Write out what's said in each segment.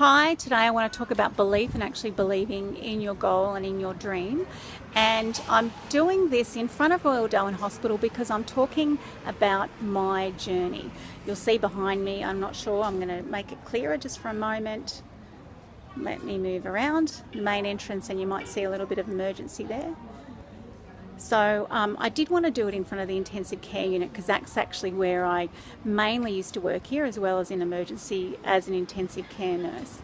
Hi, today I want to talk about belief and actually believing in your goal and in your dream. And I'm doing this in front of Royal Darwin Hospital because I'm talking about my journey. You'll see behind me, I'm not sure, I'm going to make it clearer just for a moment. Let me move around the main entrance and you might see a little bit of emergency there. So I did want to do it in front of the intensive care unit because that's actually where I mainly used to work here, as well as in emergency as an intensive care nurse.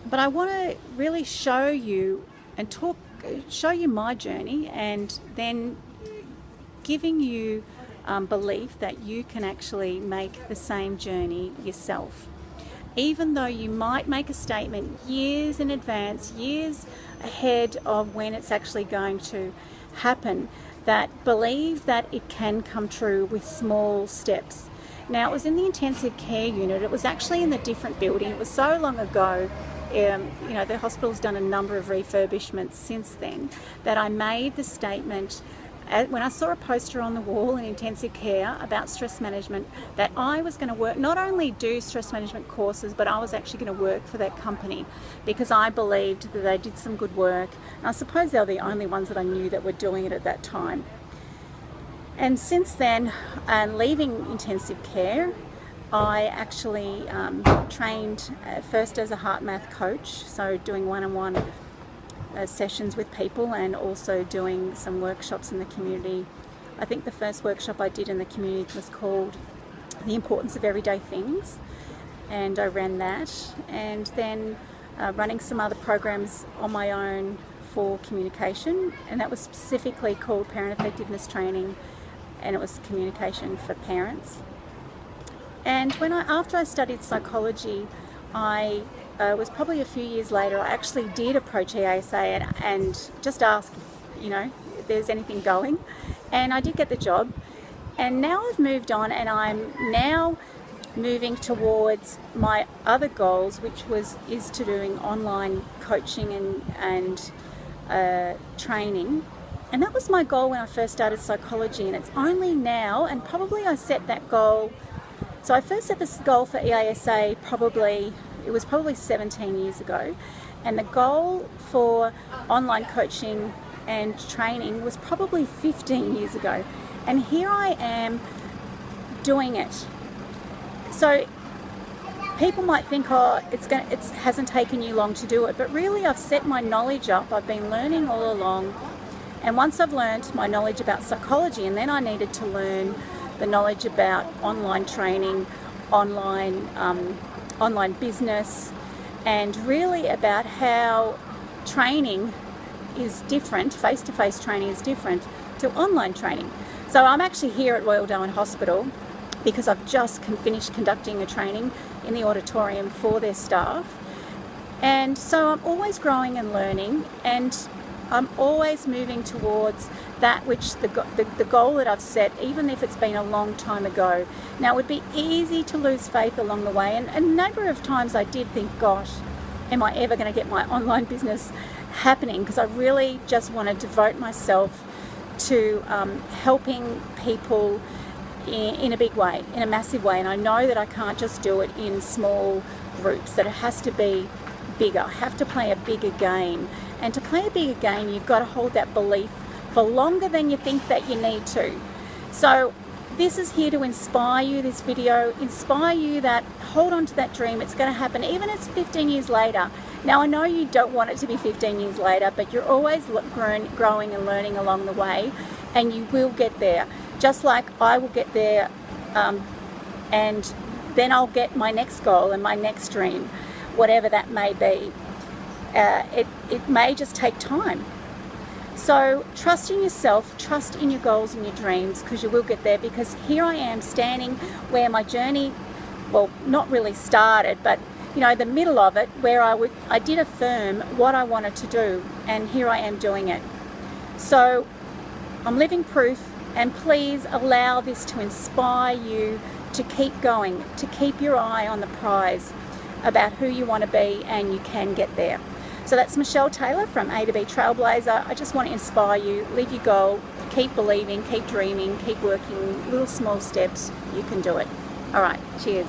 But I want to really show you and show you my journey, and then giving you belief that you can actually make the same journey yourself. Even though you might make a statement years in advance, years ahead of when it's actually going to happen, that believe that it can come true with small steps. Now, it was in the intensive care unit. It was actually in a different building. It was so long ago. You know, the hospital's done a number of refurbishments since then, that I made the statement when I saw a poster on the wall in intensive care about stress management, that I was going to work, not only do stress management courses, but I was actually going to work for that company because I believed that they did some good work. And I suppose they're the only ones that I knew that were doing it at that time. And since then, leaving intensive care, I actually trained first as a heart math coach, so doing one-on-one sessions with people and also doing some workshops in the community. I think the first workshop I did in the community was called The Importance of Everyday Things, and I ran that, and then running some other programs on my own for communication, and that was specifically called Parent Effectiveness Training, and it was communication for parents. And after I studied psychology, I was probably a few years later, I actually did approach EASA and just ask if there's anything going, and I did get the job. And now I've moved on, and I'm now moving towards my other goals, which is to doing online coaching and training. And that was my goal when I first started psychology, and it's only now, and probably I set that goal. So I first set this goal for EASA it was probably 17 years ago, and the goal for online coaching and training was probably 15 years ago, and here I am doing it. So people might think, oh, it hasn't taken you long to do it, but really I've set my knowledge up. I've been learning all along, and once I've learned my knowledge about psychology, and then I needed to learn the knowledge about online training, online business, and really about how training is different, face-to-face training is different to online training. So I'm actually here at Royal Darwin Hospital because I've just finished conducting a training in the auditorium for their staff. And so I'm always growing and learning, and I'm always moving towards that which the goal that I've set, even if it's been a long time ago. Now, it would be easy to lose faith along the way, and a number of times I did think, gosh, am I ever going to get my online business happening? Because I really just want to devote myself to helping people in a big way, in a massive way. And I know that I can't just do it in small groups, that it has to be bigger. I have to play a bigger game. And to play a bigger game, you've got to hold that belief for longer than you think that you need to. So this is here to inspire you, this video, inspire you that hold on to that dream. It's going to happen, even if it's 15 years later. Now, I know you don't want it to be 15 years later, but you're always growing and learning along the way, and you will get there. Just like I will get there, and then I'll get my next goal and my next dream, whatever that may be. It may just take time. So trust in yourself, trust in your goals and your dreams, because you will get there. Because here I am standing where my journey, well, not really started, but the middle of it, where I did affirm what I wanted to do, and here I am doing it. So I'm living proof, and please allow this to inspire you to keep going, to keep your eye on the prize about who you want to be, and you can get there. So that's Michelle Taylor from A to B Trailblazer. I just want to inspire you, leave your goal, keep believing, keep dreaming, keep working, little small steps, you can do it. All right, cheers.